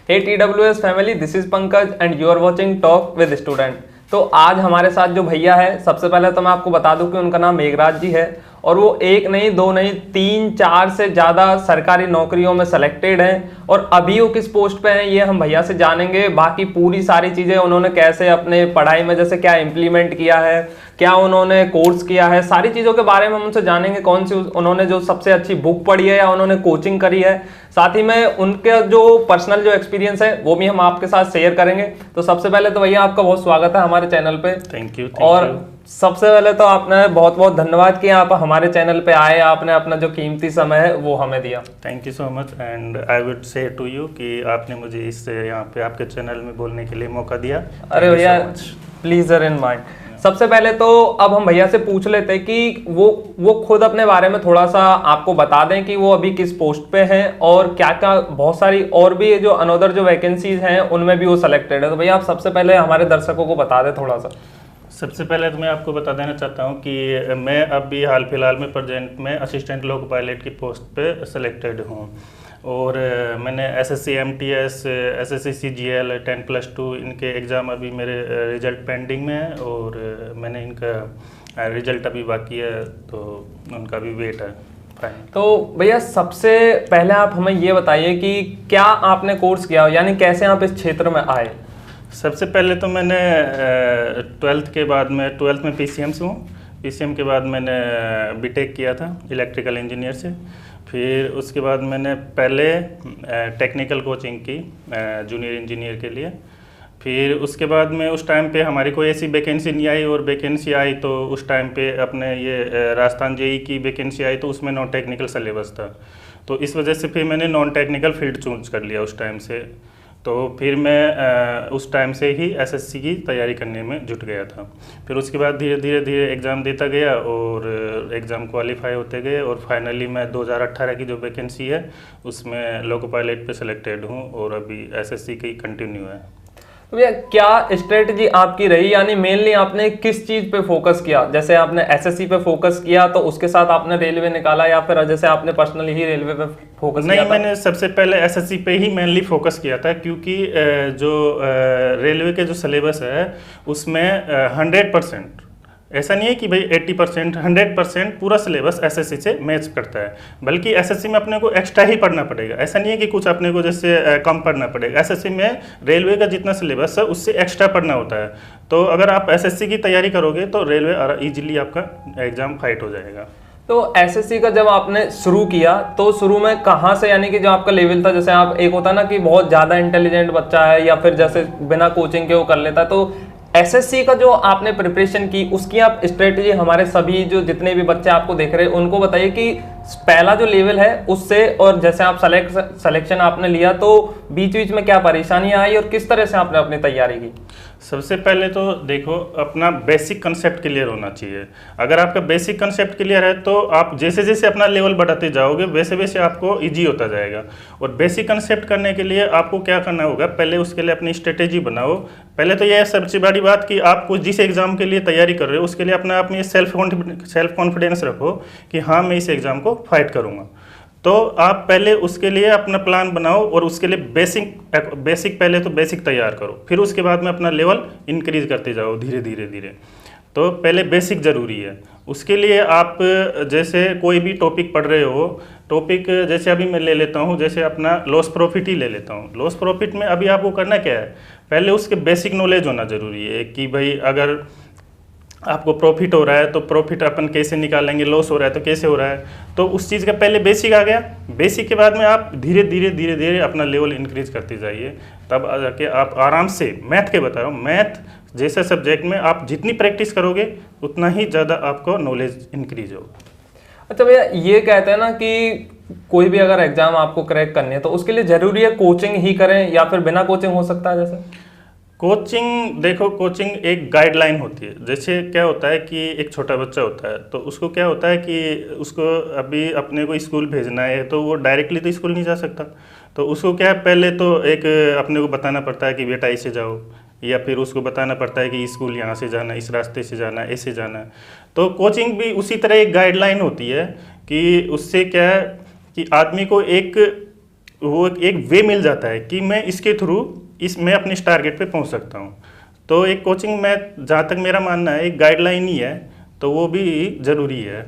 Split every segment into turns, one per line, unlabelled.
Hey TWS family, this is Pankaj and you are watching talk with student. तो आज हमारे साथ जो भैया है, सबसे पहले तो मैं आपको बता दूं कि उनका नाम मेघराज जी है और वो एक नहीं, दो नहीं, तीन चार से ज़्यादा सरकारी नौकरियों में सेलेक्टेड हैं। और अभी वो किस पोस्ट पे हैं ये हम भैया से जानेंगे। बाकी पूरी सारी चीज़ें उन्होंने कैसे अपने पढ़ाई में जैसे क्या इम्प्लीमेंट किया है, क्या उन्होंने कोर्स किया है, सारी चीज़ों के बारे में हम उनसे जानेंगे। कौन सी उन्होंने जो सबसे अच्छी बुक पढ़ी है या उन्होंने कोचिंग करी है, साथ ही में उनके जो पर्सनल जो एक्सपीरियंस है वो भी हम आपके साथ शेयर करेंगे। तो सबसे पहले तो भैया आपका बहुत स्वागत है हमारे चैनल पे।
Thank you.
और सबसे पहले तो आपने बहुत बहुत धन्यवाद कि आप हमारे चैनल पे आए, आपने अपना जो कीमती समय है वो हमें दिया।
Thank you so much and I would say to you कि आपने मुझे इस यहाँ पे आपके चैनल में बोलने के लिए मौका दिया।
अरे भैया प्लीजर इन माइंड। सबसे पहले तो अब हम भैया से पूछ लेते हैं कि वो खुद अपने बारे में थोड़ा सा आपको बता दें कि वो अभी किस पोस्ट पे हैं और क्या क्या बहुत सारी और भी जो अनदर जो वैकेंसीज हैं उनमें भी वो सिलेक्टेड है। तो भैया आप सबसे पहले हमारे दर्शकों को बता दें थोड़ा सा।
सबसे पहले तो मैं आपको बता देना चाहता हूँ कि मैं अभी हाल फिलहाल में प्रेजेंट में असिस्टेंट लोको पायलट की पोस्ट पे सिलेक्टेड हूँ और मैंने SSC MTS SSC CGL 10+2 इनके एग्ज़ाम अभी मेरे रिजल्ट पेंडिंग में है और मैंने इनका रिजल्ट अभी बाकी है तो उनका भी वेट है।
तो भैया सबसे पहले आप हमें ये बताइए कि क्या आपने कोर्स किया, यानी कैसे आप इस क्षेत्र में आए।
सबसे पहले तो मैंने 12th के बाद में 12th में PCM से हूँ। PCM के बाद मैंने BTech किया था इलेक्ट्रिकल इंजीनियर से। फिर उसके बाद मैंने पहले टेक्निकल कोचिंग की जूनियर इंजीनियर के लिए। फिर उसके बाद में उस टाइम पे हमारी कोई ऐसी वैकेंसी नहीं आई और वैकेंसी आई तो उस टाइम पे अपने ये राजस्थान JEE की वैकेंसी आई तो उसमें नॉन टेक्निकल सिलेबस था, तो इस वजह से फिर मैंने नॉन टेक्निकल फील्ड चूज कर लिया उस टाइम से। तो फिर मैं उस टाइम से ही SSC की तैयारी करने में जुट गया था। फिर उसके बाद धीरे धीरे एग्ज़ाम देता गया और एग्ज़ाम क्वालिफाई होते गए और फाइनली मैं 2018 की जो वैकेंसी है उसमें लोको पायलट पे सिलेक्टेड हूँ और अभी SSC की कंटिन्यू है।
तो भैया क्या स्ट्रेटजी आपकी रही, यानी मेनली आपने किस चीज पे फोकस किया? जैसे आपने SSC पे फोकस किया तो उसके साथ आपने रेलवे निकाला या फिर जैसे आपने पर्सनली ही रेलवे पे फोकस किया?
नहीं, मैंने सबसे पहले SSC पे ही मेनली फोकस किया था क्योंकि जो रेलवे के जो सिलेबस है उसमें 100%, ऐसा नहीं है कि भाई 80%, 100% पूरा सिलेबस SSC से मैच करता है, बल्कि SSC में अपने को एक्स्ट्रा ही पढ़ना पड़ेगा। ऐसा नहीं है कि कुछ अपने को जैसे कम पढ़ना पड़ेगा। SSC में रेलवे का जितना सिलेबस है उससे एक्स्ट्रा पढ़ना होता है। तो अगर आप SSC की तैयारी करोगे तो रेलवे ईजिली आपका एग्ज़ाम फाइट हो जाएगा।
तो SSC का जब आपने शुरू किया तो शुरू में कहाँ से, यानी कि जो आपका लेवल था, जैसे आप एक होता ना कि बहुत ज़्यादा इंटेलिजेंट बच्चा है या फिर जैसे बिना कोचिंग के वो कर लेता, तो SSC का जो आपने प्रिपरेशन की उसकी आप स्ट्रेटजी हमारे सभी जो जितने भी बच्चे आपको देख रहे हैं उनको बताइए कि पहला जो लेवल है उससे और जैसे आप सिलेक्शन आपने लिया तो बीच बीच में क्या परेशानियां आई और किस तरह से आपने अपनी तैयारी की।
सबसे पहले तो देखो अपना बेसिक कंसेप्ट क्लियर होना चाहिए। अगर आपका बेसिक कंसेप्ट क्लियर है तो आप जैसे जैसे अपना लेवल बढ़ाते जाओगे वैसे वैसे आपको इजी होता जाएगा। और बेसिक कंसेप्ट करने के लिए आपको क्या करना होगा, पहले उसके लिए अपनी स्ट्रेटेजी बनाओ। पहले तो यह सबसे बड़ी बात कि आप जिस एग्ज़ाम के लिए तैयारी कर रहे हो उसके लिए अपने आप में सेल्फ कॉन्फिडेंस रखो कि हाँ मैं इस एग्ज़ाम को फाइट करूँगा। तो आप पहले उसके लिए अपना प्लान बनाओ और उसके लिए बेसिक पहले तो बेसिक तैयार करो, फिर उसके बाद में अपना लेवल इंक्रीज करते जाओ धीरे धीरे। तो पहले बेसिक ज़रूरी है। उसके लिए आप जैसे कोई भी टॉपिक पढ़ रहे हो, टॉपिक जैसे अभी मैं ले लेता हूँ, जैसे अपना लॉस प्रॉफिट ही ले लेता हूँ। लॉस प्रॉफिट में अभी आपको करना क्या है, पहले उसके बेसिक नॉलेज होना ज़रूरी है कि भाई अगर आपको प्रॉफिट हो रहा है तो प्रॉफिट अपन कैसे निकालेंगे, लॉस हो रहा है तो कैसे हो रहा है। तो उस चीज़ का पहले बेसिक आ गया। बेसिक के बाद में आप धीरे धीरे अपना लेवल इंक्रीज करते जाइए, तब आ जाके आप आराम से, मैथ के बता रहा हूँ, मैथ जैसे सब्जेक्ट में आप जितनी प्रैक्टिस करोगे उतना ही ज़्यादा आपको नॉलेज इंक्रीज होगा।
अच्छा भैया, ये कहते हैं ना कि कोई भी अगर एग्जाम आपको क्रैक करनी है तो उसके लिए जरूरी है कोचिंग ही करें या फिर बिना कोचिंग हो सकता है? जैसे
कोचिंग, देखो कोचिंग एक गाइडलाइन होती है। जैसे क्या होता है कि एक छोटा बच्चा होता है तो उसको क्या होता है कि उसको अभी अपने को स्कूल भेजना है तो वो डायरेक्टली तो स्कूल नहीं जा सकता। तो उसको क्या है, पहले तो एक अपने को बताना पड़ता है कि बेटा ऐसे जाओ, या फिर उसको बताना पड़ता है कि स्कूल यहाँ से जाना, इस रास्ते से जाना, ऐसे जाना। तो कोचिंग भी उसी तरह एक गाइडलाइन होती है कि उससे क्या है कि आदमी को एक वो एक वे मिल जाता है कि मैं इसके थ्रू मैं अपने इस टारगेट पे पहुंच सकता हूं। तो एक कोचिंग में, जहाँ तक मेरा मानना है, एक गाइडलाइन ही है, तो वो भी ज़रूरी है।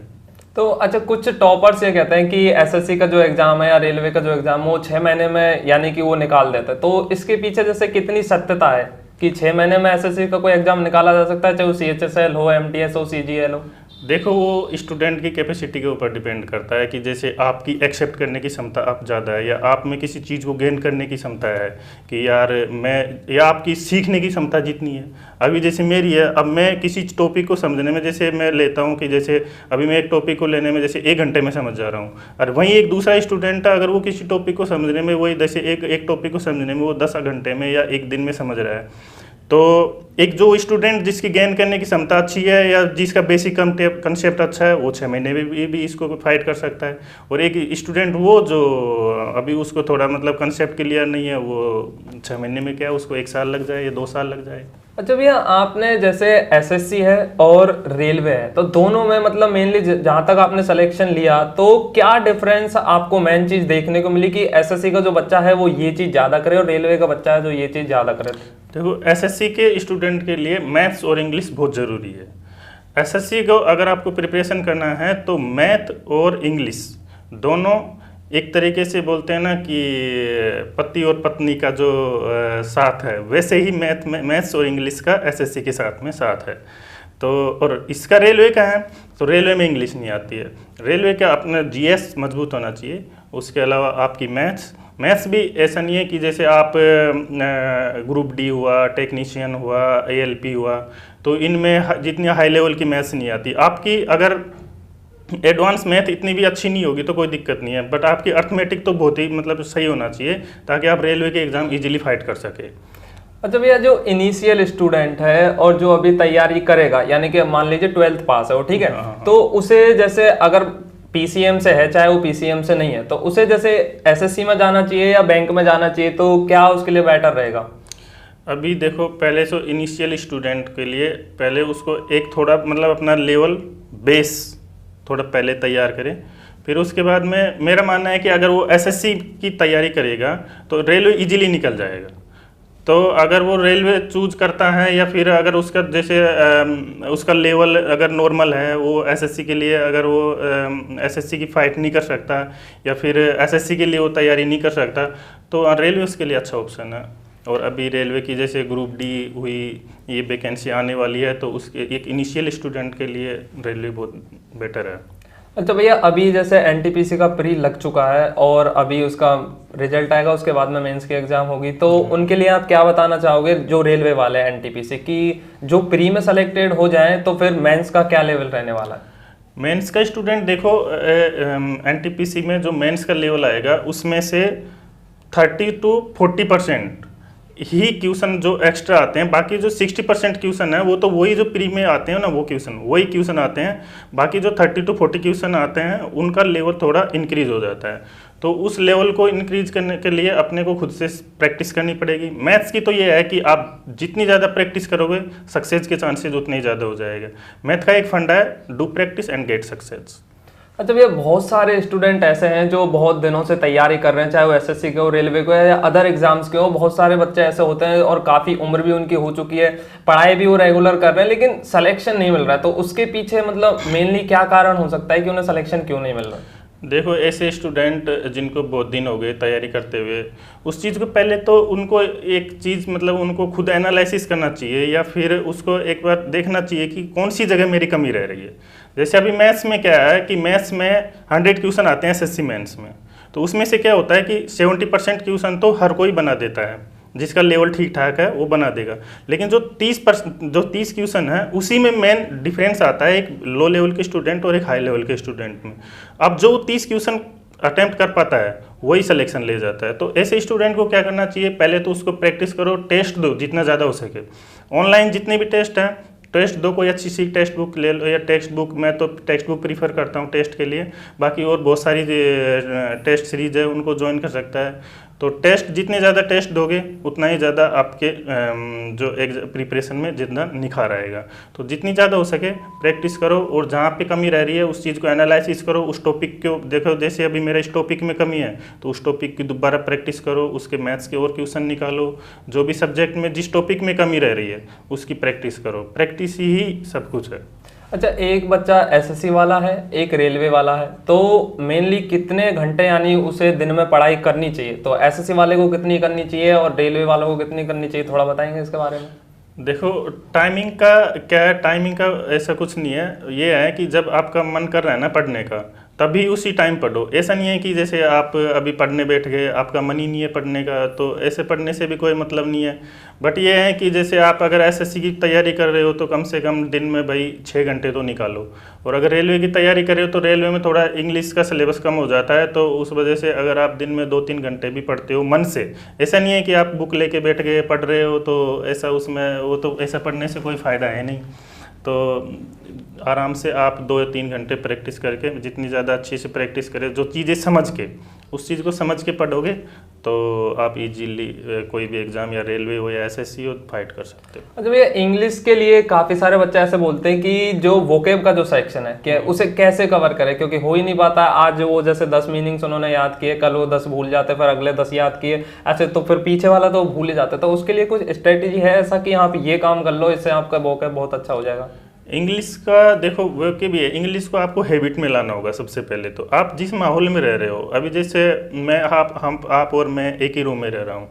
तो अच्छा, कुछ टॉपर्स ये कहते हैं कि एसएससी का जो एग्जाम है या रेलवे का जो एग्जाम है वो 6 महीने में यानी कि वो निकाल देता है, तो इसके पीछे जैसे कितनी सत्यता है कि 6 महीने में एसएससी का कोई एग्जाम निकाला जा सकता है, चाहे वो सीएचएसएल हो, एमटीएस हो, सीजीएल हो?
देखो, वो स्टूडेंट की कैपेसिटी के ऊपर डिपेंड करता है कि जैसे आपकी एक्सेप्ट करने की क्षमता आप ज़्यादा है, या आप में किसी चीज़ को गेन करने की क्षमता है कि यार मैं, या आपकी सीखने की क्षमता जितनी है। अभी जैसे मेरी है, अब मैं किसी टॉपिक को समझने में, जैसे मैं लेता हूँ कि जैसे अभी मैं एक टॉपिक को लेने में जैसे 1 घंटे में समझ जा रहा हूँ, और वहीं एक दूसरा स्टूडेंट है, अगर वो किसी टॉपिक को समझने में, वही जैसे एक टॉपिक को समझने में वो 10 घंटे में या 1 दिन में समझ रहा है। तो एक जो स्टूडेंट जिसकी गेन करने की क्षमता अच्छी है या जिसका बेसिक कंसेप्ट अच्छा है, वो 6 महीने में भी इसको फाइट कर सकता है। और एक स्टूडेंट वो जो अभी उसको थोड़ा मतलब कंसेप्ट क्लियर नहीं है, वो 6 महीने में क्या, उसको 1 साल लग जाए या 2 साल लग जाए।
अच्छा भैया, आपने जैसे एसएससी है और रेलवे है, तो दोनों में मतलब मेनली जहां तक आपने सिलेक्शन लिया, तो क्या डिफरेंस आपको मेन चीज देखने को मिली कि एसएससी का जो बच्चा है वो ये चीज ज्यादा करे और रेलवे का बच्चा है जो ये चीज ज्यादा करे?
देखो, एसएससी के स्टूडेंट के लिए मैथ्स और इंग्लिश बहुत ज़रूरी है। एसएससी को अगर आपको प्रिपरेशन करना है तो मैथ और इंग्लिश दोनों, एक तरीके से बोलते हैं ना कि पति और पत्नी का जो साथ है, वैसे ही मैथ्स और इंग्लिश का एसएससी के साथ में साथ है। तो और इसका रेलवे का है, तो रेलवे में इंग्लिश नहीं आती है। रेलवे का अपना जीएस मजबूत होना चाहिए, उसके अलावा आपकी मैथ्स भी ऐसा नहीं है कि जैसे आप ग्रुप डी हुआ, टेक्नीशियन हुआ, एएलपी हुआ, तो इनमें जितनी हाई लेवल की मैथ्स नहीं आती। आपकी अगर एडवांस मैथ इतनी भी अच्छी नहीं होगी तो कोई दिक्कत नहीं है, बट आपकी अर्थमेटिक तो बहुत ही मतलब सही होना चाहिए ताकि आप रेलवे के एग्ज़ाम इजीली फाइट कर सके।
अच्छा भैया, जो इनिशियल स्टूडेंट है और जो अभी तैयारी करेगा, यानी कि मान लीजिए 12th पास है वो, ठीक है, तो उसे जैसे अगर पीसीएम से है, चाहे वो पीसीएम से नहीं है, तो उसे जैसे एसएससी में जाना चाहिए या बैंक में जाना चाहिए, तो क्या उसके लिए बेटर रहेगा?
अभी देखो, पहले तो इनिशियल स्टूडेंट के लिए पहले उसको एक थोड़ा मतलब अपना लेवल बेस थोड़ा पहले तैयार करें, फिर उसके बाद में मेरा मानना है कि अगर वो एसएससी की तैयारी करेगा तो रेलवे इजीली निकल जाएगा। तो अगर वो रेलवे चूज करता है, या फिर अगर उसका जैसे उसका लेवल अगर नॉर्मल है, वो एसएससी के लिए अगर वो एसएससी की फाइट नहीं कर सकता या फिर एसएससी के लिए वो तैयारी नहीं कर सकता, तो रेलवे उसके लिए अच्छा ऑप्शन है। और अभी रेलवे की जैसे ग्रुप डी हुई, ये वैकेंसी आने वाली है, तो उसके एक इनिशियल स्टूडेंट के लिए रेलवे बहुत बेटर है।
अच्छा भैया, अभी जैसे एनटीपीसी का प्री लग चुका है और अभी उसका रिजल्ट आएगा, उसके बाद में मेंस की एग्जाम होगी, तो उनके लिए आप क्या बताना चाहोगे जो रेलवे वाले हैं एनटीपीसी की, जो प्री में सेलेक्टेड हो जाएं तो फिर मेंस का क्या लेवल रहने वाला है?
मेंस का स्टूडेंट देखो, एनटीपीसी में जो मेंस का लेवल आएगा उसमें से 30 to 40% ही क्वेश्चन जो एक्स्ट्रा आते हैं, बाकी जो 60% क्वेश्चन है वो तो वही जो प्री में आते हैं ना, वो वही क्वेश्चन आते हैं। बाकी जो 30 to 40 क्वेश्चन आते हैं उनका लेवल थोड़ा इंक्रीज हो जाता है। तो उस लेवल को इंक्रीज करने के लिए अपने को खुद से प्रैक्टिस करनी पड़ेगी। मैथ्स की तो ये है कि आप जितनी ज़्यादा प्रैक्टिस करोगे सक्सेस के चांसेज उतने ही ज़्यादा हो जाएगा। मैथ का एक फंडा है, do practice and get success.
अच्छा भैया, बहुत सारे स्टूडेंट ऐसे हैं जो बहुत दिनों से तैयारी कर रहे हैं, चाहे वो एसएससी के हो, रेलवे के हो या अदर एग्जाम्स के हो। बहुत सारे बच्चे ऐसे होते हैं और काफ़ी उम्र भी उनकी हो चुकी है, पढ़ाई भी वो रेगुलर कर रहे हैं, लेकिन सिलेक्शन नहीं मिल रहा है। तो उसके पीछे मतलब मेनली क्या कारण हो सकता है कि उन्हें सिलेक्शन क्यों नहीं मिल रहा है?
देखो, ऐसे स्टूडेंट जिनको बहुत दिन हो गए तैयारी करते हुए, उस चीज़ को पहले तो उनको एक चीज़ मतलब उनको खुद एनालिसिस करना चाहिए, या फिर उसको एक बार देखना चाहिए कि कौन सी जगह मेरी कमी रह रही है। जैसे अभी मैथ्स में क्या है कि मैथ्स में 100 क्वेश्चन आते हैं एसएससी मेंस में, तो उसमें से क्या होता है कि 70% क्वेश्चन तो हर कोई बना देता है, जिसका लेवल ठीक ठाक है वो बना देगा। लेकिन जो 30 क्वेश्चन है उसी में मेन डिफरेंस आता है एक लो लेवल के स्टूडेंट और एक हाई लेवल के स्टूडेंट में। अब जो 30 क्वेश्चन अटेम्प्ट कर पाता है वही सिलेक्शन ले जाता है। तो ऐसे स्टूडेंट को क्या करना चाहिए, पहले तो उसको प्रैक्टिस करो, टेस्ट दो जितना ज़्यादा हो सके। ऑनलाइन जितने भी टेस्ट हैं टेस्ट दो, कोई अच्छी सी टेक्स्ट बुक ले लो, या टेक्स्ट बुक, मैं तो टेक्स्ट बुक प्रीफर करता हूँ टेस्ट के लिए। बाकी और बहुत सारी टेस्ट सीरीज है उनको ज्वाइन कर सकता है। तो टेस्ट जितने ज़्यादा टेस्ट दोगे उतना ही ज़्यादा आपके जो प्रिपरेशन में जितना निखार आएगा। तो जितनी ज़्यादा हो सके प्रैक्टिस करो, और जहाँ पे कमी रह रही है उस चीज़ को एनालिसिस करो, उस टॉपिक को देखो। जैसे अभी मेरा इस टॉपिक में कमी है तो उस टॉपिक की दोबारा प्रैक्टिस करो, उसके मैथ्स के और क्वेश्चन निकालो, जो भी सब्जेक्ट में जिस टॉपिक में कमी रह रही है उसकी प्रैक्टिस करो। प्रैक्टिस ही सब कुछ है।
अच्छा, एक बच्चा एसएससी वाला है, एक रेलवे वाला है, तो मेनली कितने घंटे यानी उसे दिन में पढ़ाई करनी चाहिए? तो एसएससी वाले को कितनी करनी चाहिए और रेलवे वालों को कितनी करनी चाहिए, थोड़ा बताएंगे इसके बारे में?
देखो, टाइमिंग का क्या है, टाइमिंग का ऐसा कुछ नहीं है। ये है कि जब आपका मन कर रहा है ना पढ़ने का, तभी उसी टाइम पढ़ो। ऐसा नहीं है कि जैसे आप अभी पढ़ने बैठ गए, आपका मन ही नहीं है पढ़ने का, तो ऐसे पढ़ने से भी कोई मतलब नहीं है। बट ये है कि जैसे आप अगर एसएससी की तैयारी कर रहे हो तो कम से कम दिन में भाई 6 घंटे तो निकालो। और अगर रेलवे की तैयारी कर रहे हो तो रेलवे में थोड़ा इंग्लिश का सिलेबस कम हो जाता है, तो उस वजह से अगर आप दिन में 2-3 घंटे भी पढ़ते हो मन से, ऐसा नहीं है कि आप बुक लेके बैठ गए पढ़ रहे हो, तो ऐसा उसमें वो तो ऐसा पढ़ने से कोई फ़ायदा है नहीं। तो आराम से आप 2 या 3 घंटे प्रैक्टिस करके, जितनी ज़्यादा अच्छी से प्रैक्टिस करें, जो चीज़ें समझ के, उस चीज़ को समझ के पढ़ोगे तो आप इजीली कोई भी एग्ज़ाम या रेलवे हो या एसएससी हो फाइट कर सकते हो।
अच्छा भैया, इंग्लिश के लिए काफ़ी सारे बच्चे ऐसे बोलते हैं कि जो वोकेब का जो सेक्शन है कि उसे कैसे कवर करें, क्योंकि हो ही नहीं पाता। आज वो जैसे 10 मीनिंग्स उन्होंने याद किए, कल वो 10 भूल जाते, फिर अगले 10 याद किए, ऐसे तो फिर पीछे वाला तो भूल ही जाते। तो उसके लिए कुछ स्ट्रेटेजी है ऐसा कि आप ये काम कर लो, इससे आपका वोकेब बहुत अच्छा हो जाएगा?
इंग्लिश का देखो वो के भी है, इंग्लिश को आपको हैबिट में लाना होगा सबसे पहले। तो आप जिस माहौल में रह रहे हो, अभी जैसे मैं आप और मैं एक ही रूम में रह रहा हूँ,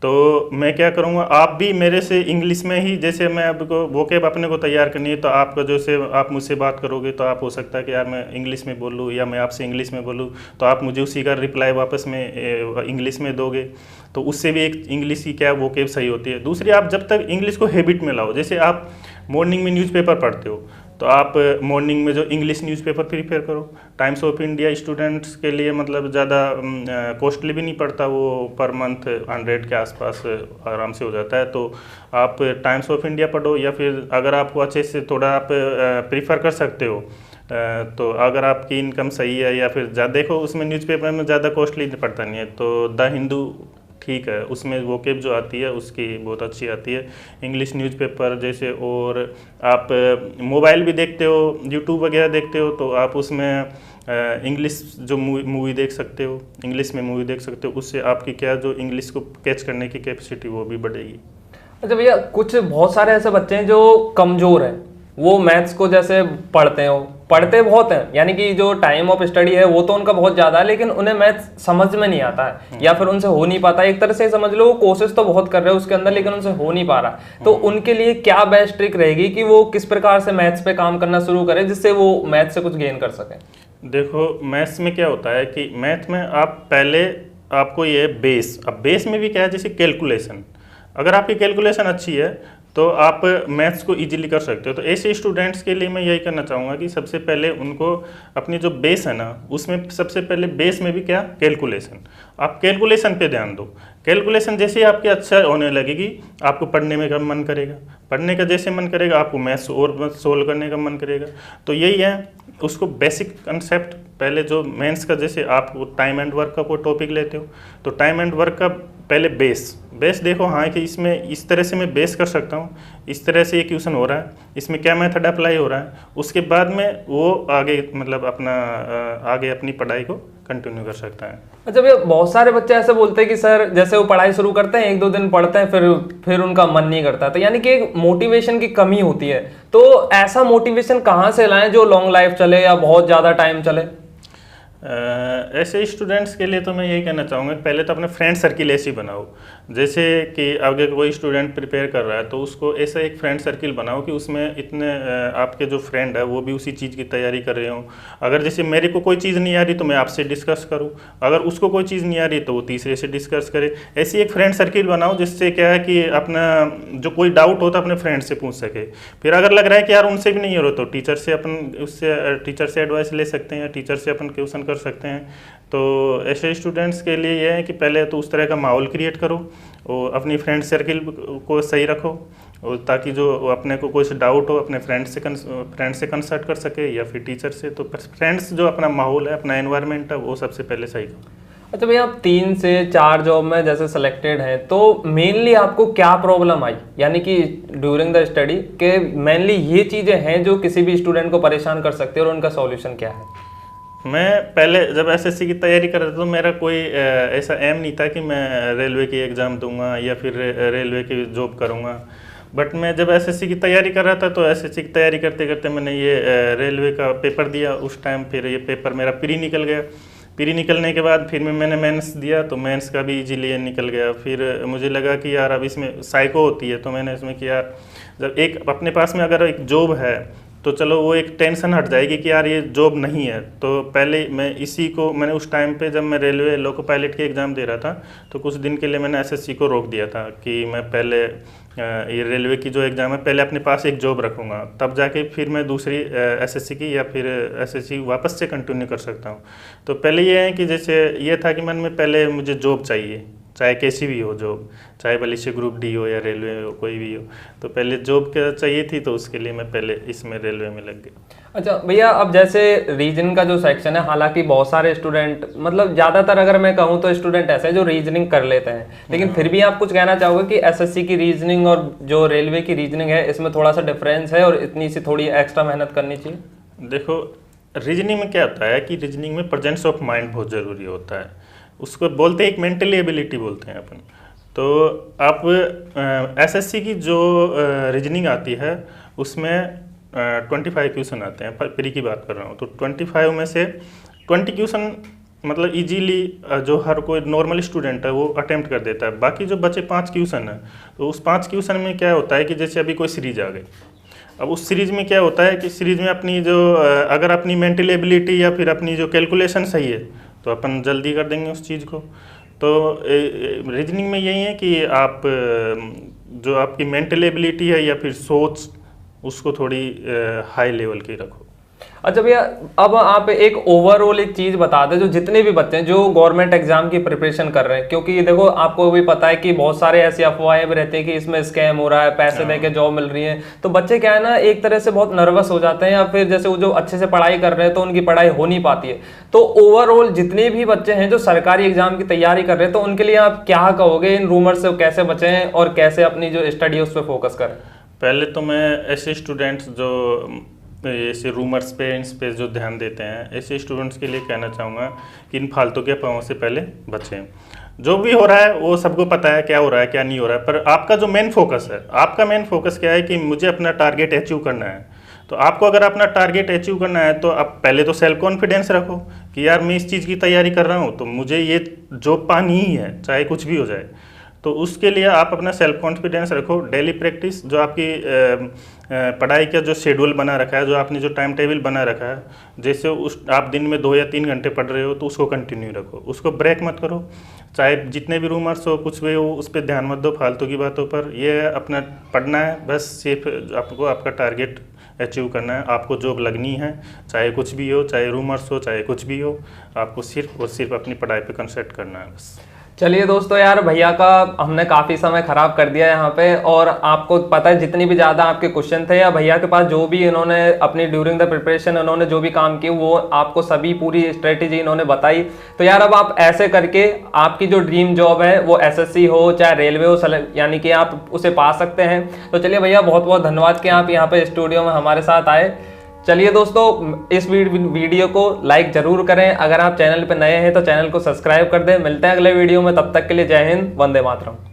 तो मैं क्या करूँगा, आप भी मेरे से इंग्लिश में ही, जैसे मैं आपको वोकेब अपने को तैयार करनी है, तो आपका जैसे आप मुझसे बात करोगे तो आप हो सकता है कि यार मैं इंग्लिश में बोलूँ या मैं आपसे इंग्लिश में बोलूँ, तो आप मुझे उसी का रिप्लाई वापस में इंग्लिश में दोगे। तो उससे भी एक इंग्लिश की क्या वोकेब सही होती है। दूसरी, आप जब तक इंग्लिश को हैबिट में लाओ, जैसे आप मॉर्निंग में न्यूज़पेपर पढ़ते हो तो आप मॉर्निंग में जो इंग्लिश न्यूज़पेपर प्रिपेयर करो। टाइम्स ऑफ इंडिया स्टूडेंट्स के लिए मतलब ज़्यादा कॉस्टली भी नहीं पड़ता, वो पर मंथ 100 के आसपास आराम से हो जाता है। तो आप टाइम्स ऑफ इंडिया पढ़ो, या फिर अगर आपको अच्छे से थोड़ा आप प्रीफर कर सकते हो, तो अगर आपकी इनकम सही है या फिर ज़्यादा, देखो उसमें न्यूज़पेपर में ज़्यादा कॉस्टली पड़ता नहीं है, तो द हिंदू ठीक है, उसमें वोकेब जो आती है उसकी बहुत अच्छी आती है इंग्लिश न्यूज़पेपर जैसे। और आप मोबाइल भी देखते हो, यूट्यूब वगैरह देखते हो, तो आप उसमें इंग्लिश जो मूवी देख सकते हो, इंग्लिश में मूवी देख सकते हो, उससे आपकी क्या जो इंग्लिश को कैच करने की कैपेसिटी वो भी बढ़ेगी।
अच्छा भैया, कुछ बहुत सारे ऐसे बच्चे हैं जो कमज़ोर हैं, वो मैथ्स को जैसे पढ़ते बहुत हैं, यानी कि जो टाइम ऑफ स्टडी है वो तो उनका बहुत ज़्यादा है, लेकिन उन्हें मैथ्स समझ में नहीं आता है या फिर उनसे हो नहीं पाता। एक तरह से समझ लो वो कोशिश तो बहुत कर रहे हैं उसके अंदर, लेकिन उनसे हो नहीं पा रहा। तो उनके लिए क्या बेस्ट ट्रिक रहेगी कि वो किस प्रकार से मैथ्स पे काम करना शुरू करें जिससे वो मैथ्स से कुछ गेन कर सकें?
देखो, मैथ्स में क्या होता है कि मैथ में आप पहले आपको ये बेस, अब बेस में भी क्या है, जैसे कैलकुलेशन, अगर आपकी कैलकुलेशन अच्छी है तो आप मैथ्स को इजीली कर सकते हो। तो ऐसे स्टूडेंट्स के लिए मैं यही करना चाहूँगा कि सबसे पहले उनको अपनी जो बेस है ना, उसमें सबसे पहले बेस में भी क्या, कैलकुलेशन, आप कैलकुलेशन पे ध्यान दो। कैलकुलेशन जैसे ही आपके अच्छा होने लगेगी, आपको पढ़ने में का मन करेगा, पढ़ने का जैसे मन करेगा आपको मैथ्स और सोल्व करने का मन करेगा। तो यही है, उसको बेसिक कंसेप्ट पहले जो मेंस का, जैसे आप टाइम एंड वर्क का कोई टॉपिक लेते हो तो टाइम एंड वर्क का पहले बेस देखो, हाँ कि इसमें इस तरह से मैं बेस कर सकता हूँ, इस तरह से ये क्वेश्चन हो रहा है, इसमें क्या मेथड अप्लाई हो रहा है, उसके बाद में वो आगे मतलब आगे अपनी पढ़ाई को कंटिन्यू कर सकता है।
अच्छा भैया, बहुत सारे बच्चे ऐसे बोलते हैं कि सर जैसे वो पढ़ाई शुरू करते हैं 1-2 दिन पढ़ते हैं फिर उनका मन नहीं करता, तो यानी कि एक मोटिवेशन की कमी होती है। तो ऐसा मोटिवेशन कहाँ से लाएं जो लॉन्ग लाइफ चले या बहुत ज़्यादा टाइम चले?
ऐसे स्टूडेंट्स के लिए तो मैं यही कहना चाहूँगा, पहले तो अपने फ्रेंड सर्किल ऐसी बनाओ, जैसे कि अगर कोई स्टूडेंट प्रिपेयर कर रहा है तो उसको ऐसा एक फ्रेंड सर्किल बनाओ कि उसमें इतने आपके जो फ्रेंड है वो भी उसी चीज़ की तैयारी कर रहे हों। अगर जैसे मेरे को कोई चीज़ नहीं आ रही तो मैं आपसे डिस्कस करूँ, अगर उसको कोई चीज़ नहीं आ रही तो वो तीसरे से डिस्कस करे। ऐसी एक फ्रेंड सर्किल बनाओ जिससे क्या है कि अपना जो कोई डाउट होता है अपने फ्रेंड से पूछ सके। फिर अगर लग रहा है कि यार उनसे भी नहीं हो रहा तो टीचर से एडवाइस ले सकते हैं या टीचर से अपन क्वेश्चन कर सकते हैं। तो ऐसे स्टूडेंट्स के लिए यह है कि पहले तो उस तरह का माहौल क्रिएट करो और अपनी फ्रेंड सर्किल को सही रखो, और ताकि जो अपने को कोई डाउट हो अपने फ्रेंड से कंसल्ट कर सके या फिर टीचर से। तो फ्रेंड्स जो अपना माहौल है, अपना एनवायरनमेंट है, वो सबसे पहले सही करो।
अच्छा भैया, आप 3 से 4 जॉब में जैसे सिलेक्टेड हैं, तो मेनली आपको क्या प्रॉब्लम आई, यानी कि ड्यूरिंग द स्टडी के मेनली ये चीज़ें हैं जो किसी भी स्टूडेंट को परेशान कर सकते हैं और उनका सॉल्यूशन क्या है?
मैं पहले जब एसएससी की तैयारी कर रहा था तो मेरा कोई ऐसा एम नहीं था कि मैं रेलवे की एग्ज़ाम दूंगा या फिर रेलवे की जॉब करूंगा। बट मैं जब एसएससी की तैयारी कर रहा था तो एसएससी की तैयारी करते करते मैंने ये रेलवे का पेपर दिया उस टाइम। फिर ये पेपर मेरा प्री निकल गया। प्री निकलने के बाद फिर मैंने मेंस दिया तो मेंस का भी इजीली निकल गया। फिर मुझे लगा कि यार अब इसमें साइको होती है, तो मैंने इसमें किया जब एक अपने पास में अगर एक जॉब है तो चलो वो एक टेंशन हट जाएगी कि यार ये जॉब नहीं है। तो पहले मैं इसी को मैंने उस टाइम पे जब मैं रेलवे लोको पायलट की एग्ज़ाम दे रहा था तो कुछ दिन के लिए मैंने एसएससी को रोक दिया था कि मैं पहले ये रेलवे की जो एग्ज़ाम है पहले अपने पास एक जॉब रखूँगा, तब जाके फिर मैं दूसरी एसएससी की या फिर एसएससी वापस से कंटिन्यू कर सकता हूँ। तो पहले ये है कि जैसे ये था कि मन में पहले मुझे जॉब चाहिए, चाहे कैसी भी हो जॉब, चाहे भले से ग्रुप डी हो या रेलवे हो, कोई भी हो। तो पहले जॉब चाहिए थी तो उसके लिए मैं पहले इसमें रेलवे में लग गया।
अच्छा भैया, अब जैसे रीजनिंग का जो सेक्शन है, हालांकि बहुत सारे स्टूडेंट, मतलब ज़्यादातर अगर मैं कहूँ तो स्टूडेंट ऐसे हैं जो रीजनिंग कर लेते हैं, लेकिन फिर भी आप कुछ कहना चाहोगे कि एसएससी की रीजनिंग और जो रेलवे की रीजनिंग है इसमें थोड़ा सा डिफरेंस है और इतनी सी थोड़ी एक्स्ट्रा मेहनत करनी चाहिए?
देखो, रीजनिंग में क्या होता है कि रीजनिंग में प्रेजेंस ऑफ माइंड बहुत ज़रूरी होता है। उसको बोलते हैं एक मेंटली एबिलिटी बोलते हैं अपन। तो आप एसएससी की जो रीजनिंग आती है उसमें 25 क्वेश्चन आते हैं, प्री की बात कर रहा हूँ। तो 25 में से 20 क्वेश्चन मतलब इजीली जो हर कोई नॉर्मल स्टूडेंट है वो अटेम्प्ट कर देता है। बाकी जो बचे 5 क्वेश्चन है तो उस 5 क्वेश्चन में क्या होता है कि जैसे अभी कोई सीरीज आ गई, अब उस सीरीज में क्या होता है कि सीरीज में अपनी जो अगर अपनी मेंटल एबिलिटी या फिर अपनी जो कैलकुलेशन सही है तो अपन जल्दी कर देंगे उस चीज़ को। तो रीजनिंग में यही है कि आप जो आपकी मेंटल एबिलिटी है या फिर सोच उसको थोड़ी हाई लेवल की रखो।
अच्छा भैया, अब आप एक ओवरऑल एक चीज बता दें जो जितने भी बच्चे हैं जो गवर्नमेंट एग्जाम की प्रिपरेशन कर रहे हैं, क्योंकि देखो आपको भी पता है कि बहुत सारे ऐसी अफवाहें भी रहती हैं कि इसमें स्कैम हो रहा है, पैसे देके जॉब मिल रही है, तो बच्चे क्या है ना एक तरह से बहुत नर्वस हो जाते हैं, या फिर जैसे वो जो अच्छे से पढ़ाई कर रहे हैं तो उनकी पढ़ाई हो नहीं पाती है। तो ओवरऑल जितने भी बच्चे हैं जो सरकारी एग्जाम की तैयारी कर रहे हैं तो उनके लिए आप क्या कहोगे, इन रूमर से कैसे बचें और कैसे अपनी जो स्टडी है उस पर फोकस करें?
पहले तो मैं ऐसे स्टूडेंट्स जो ऐसे रूमर्स पे इन पे जो ध्यान देते हैं ऐसे स्टूडेंट्स के लिए कहना चाहूँगा कि इन फालतू के अफवाहों से पहले बचें। जो भी हो रहा है वो सबको पता है क्या हो रहा है क्या नहीं हो रहा है, पर आपका जो मेन फोकस है, आपका मेन फोकस क्या है कि मुझे अपना टारगेट अचीव करना है। तो आपको अगर अपना टारगेट अचीव करना है तो आप पहले तो सेल्फ कॉन्फिडेंस रखो कि यार मैं इस चीज़ की तैयारी कर रहा हूँ तो मुझे ये जॉब पानी ही है, चाहे कुछ भी हो जाए। तो उसके लिए आप अपना सेल्फ कॉन्फिडेंस रखो। डेली प्रैक्टिस जो आपकी पढ़ाई का जो शेड्यूल बना रखा है, जो आपने जो टाइम टेबल बना रखा है, जैसे उस आप दिन में 2 या 3 घंटे पढ़ रहे हो तो उसको कंटिन्यू रखो, उसको ब्रेक मत करो। चाहे जितने भी रूमर्स हो कुछ भी हो उस पर ध्यान मत दो फालतू की बातों पर। ये अपना पढ़ना है बस, सिर्फ आपको आपका टारगेट अचीव करना है, आपको जॉब लगनी है, चाहे कुछ भी हो, चाहे रूमर्स हो, चाहे कुछ भी हो, आपको सिर्फ और सिर्फ अपनी पढ़ाई पे कंसंट्रेट करना है बस।
चलिए दोस्तों, यार भैया का हमने काफ़ी समय ख़राब कर दिया यहाँ पे, और आपको पता है जितनी भी ज़्यादा आपके क्वेश्चन थे या भैया के पास जो भी इन्होंने अपनी ड्यूरिंग द प्रिपरेशन इन्होंने जो भी काम किए वो आपको सभी पूरी स्ट्रेटेजी इन्होंने बताई। तो यार अब आप ऐसे करके आपकी जो ड्रीम जॉब है वो एसएससी हो चाहे रेलवे हो, यानी कि आप उसे पा सकते हैं। तो चलिए भैया, बहुत बहुत धन्यवाद कि आप यहाँ पे स्टूडियो में हमारे साथ आए। चलिए दोस्तों, इस वीडियो को लाइक जरूर करें, अगर आप चैनल पर नए हैं तो चैनल को सब्सक्राइब कर दें। मिलते हैं अगले वीडियो में, तब तक के लिए जय हिंद, वंदे मातरम।